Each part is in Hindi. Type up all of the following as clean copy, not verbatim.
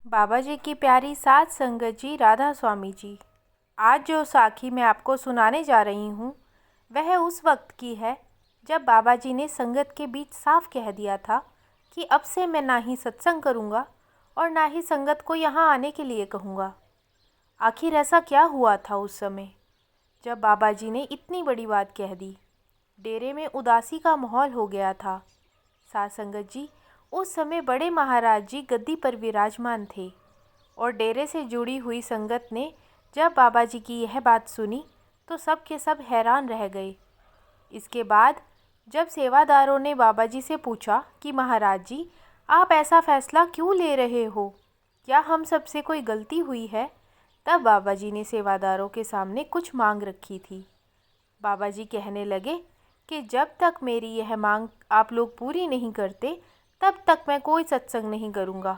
बाबा जी की प्यारी सात संगत जी राधा स्वामी जी। आज जो साखी मैं आपको सुनाने जा रही हूँ वह उस वक्त की है जब बाबा जी ने संगत के बीच साफ कह दिया था कि अब से मैं ना ही सत्संग करूँगा और ना ही संगत को यहाँ आने के लिए कहूँगा। आखिर ऐसा क्या हुआ था उस समय जब बाबा जी ने इतनी बड़ी बात कह दी। डेरे में उदासी का माहौल हो गया था। सात संगत जी, उस समय बड़े महाराज जी गद्दी पर विराजमान थे और डेरे से जुड़ी हुई संगत ने जब बाबा जी की यह बात सुनी तो सब के सब हैरान रह गए। इसके बाद जब सेवादारों ने बाबा जी से पूछा कि महाराज जी, आप ऐसा फैसला क्यों ले रहे हो, क्या हम सबसे कोई गलती हुई है, तब बाबा जी ने सेवादारों के सामने कुछ मांग रखी थी। बाबा जी कहने लगे कि जब तक मेरी यह मांग आप लोग पूरी नहीं करते तब तक मैं कोई सत्संग नहीं करूँगा।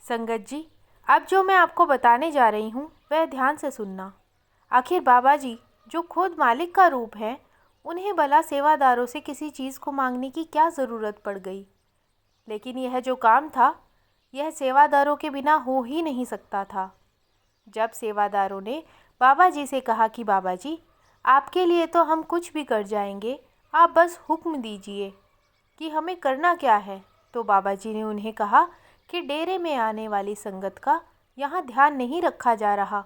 संगत जी, अब जो मैं आपको बताने जा रही हूँ वह ध्यान से सुनना। आखिर बाबा जी जो खुद मालिक का रूप है, उन्हें भला सेवादारों से किसी चीज़ को मांगने की क्या ज़रूरत पड़ गई। लेकिन यह जो काम था यह सेवादारों के बिना हो ही नहीं सकता था। जब सेवादारों ने बाबा जी से कहा कि बाबा जी, आपके लिए तो हम कुछ भी कर जाएंगे, आप बस हुक्म दीजिए कि हमें करना क्या है, तो बाबा जी ने उन्हें कहा कि डेरे में आने वाली संगत का यहाँ ध्यान नहीं रखा जा रहा।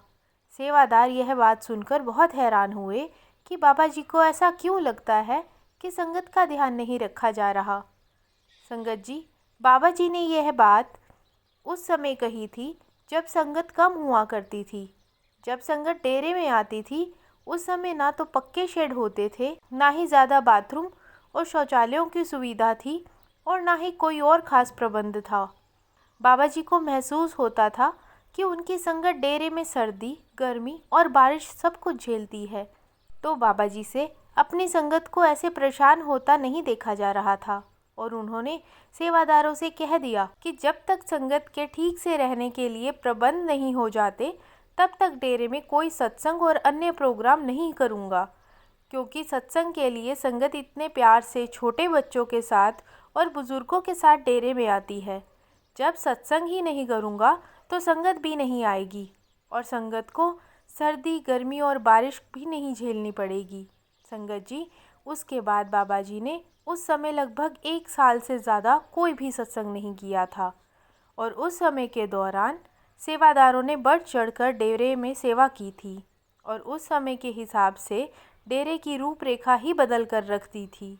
सेवादार यह बात सुनकर बहुत हैरान हुए कि बाबा जी को ऐसा क्यों लगता है कि संगत का ध्यान नहीं रखा जा रहा। संगत जी, बाबा जी ने यह बात उस समय कही थी जब संगत कम हुआ करती थी। जब संगत डेरे में आती थी उस समय ना तो पक्के शेड होते थे, ना ही ज़्यादा बाथरूम और शौचालयों की सुविधा थी और ना ही कोई और ख़ास प्रबंध था। बाबा जी को महसूस होता था कि उनकी संगत डेरे में सर्दी, गर्मी और बारिश सब कुछ झेलती है, तो बाबा जी से अपनी संगत को ऐसे परेशान होता नहीं देखा जा रहा था और उन्होंने सेवादारों से कह दिया कि जब तक संगत के ठीक से रहने के लिए प्रबंध नहीं हो जाते तब तक डेरे में कोई सत्संग और अन्य प्रोग्राम नहीं करूँगा, क्योंकि सत्संग के लिए संगत इतने प्यार से छोटे बच्चों के साथ और बुज़ुर्गों के साथ डेरे में आती है। जब सत्संग ही नहीं करूँगा तो संगत भी नहीं आएगी और संगत को सर्दी, गर्मी और बारिश भी नहीं झेलनी पड़ेगी। संगत जी, उसके बाद बाबा जी ने उस समय लगभग 1 साल से ज़्यादा कोई भी सत्संग नहीं किया था और उस समय के दौरान सेवादारों ने बढ़ चढ़कर डेरे में सेवा की थी और उस समय के हिसाब से डेरे की रूपरेखा ही बदल कर रख दी थी।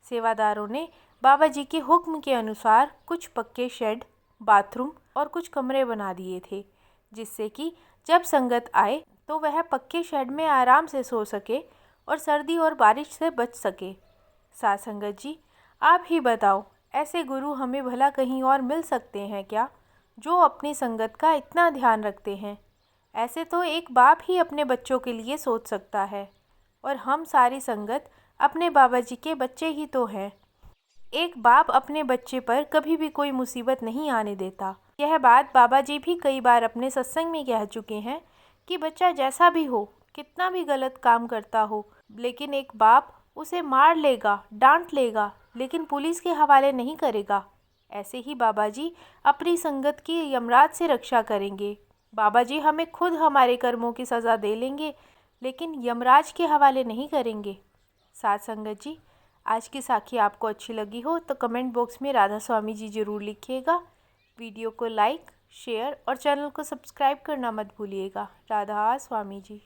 सेवादारों ने बाबा जी के हुक्म के अनुसार कुछ पक्के शेड, बाथरूम और कुछ कमरे बना दिए थे, जिससे कि जब संगत आए तो वह पक्के शेड में आराम से सो सके और सर्दी और बारिश से बच सके। साथ संगत जी, आप ही बताओ, ऐसे गुरु हमें भला कहीं और मिल सकते हैं क्या, जो अपनी संगत का इतना ध्यान रखते हैं। ऐसे तो एक बाप ही अपने बच्चों के लिए सोच सकता है और हम सारी संगत अपने बाबा जी के बच्चे ही तो हैं। एक बाप अपने बच्चे पर कभी भी कोई मुसीबत नहीं आने देता। यह बात बाबा जी भी कई बार अपने सत्संग में कह चुके हैं कि बच्चा जैसा भी हो, कितना भी गलत काम करता हो, लेकिन एक बाप उसे मार लेगा, डांट लेगा, लेकिन पुलिस के हवाले नहीं करेगा। ऐसे ही बाबा जी अपनी संगत की यमराज से रक्षा करेंगे। बाबा जी हमें खुद हमारे कर्मों की सज़ा दे लेंगे, लेकिन यमराज के हवाले नहीं करेंगे। साथ संगत जी, आज की साखी आपको अच्छी लगी हो तो कमेंट बॉक्स में राधा स्वामी जी ज़रूर लिखिएगा। वीडियो को लाइक, शेयर और चैनल को सब्सक्राइब करना मत भूलिएगा। राधा स्वामी जी।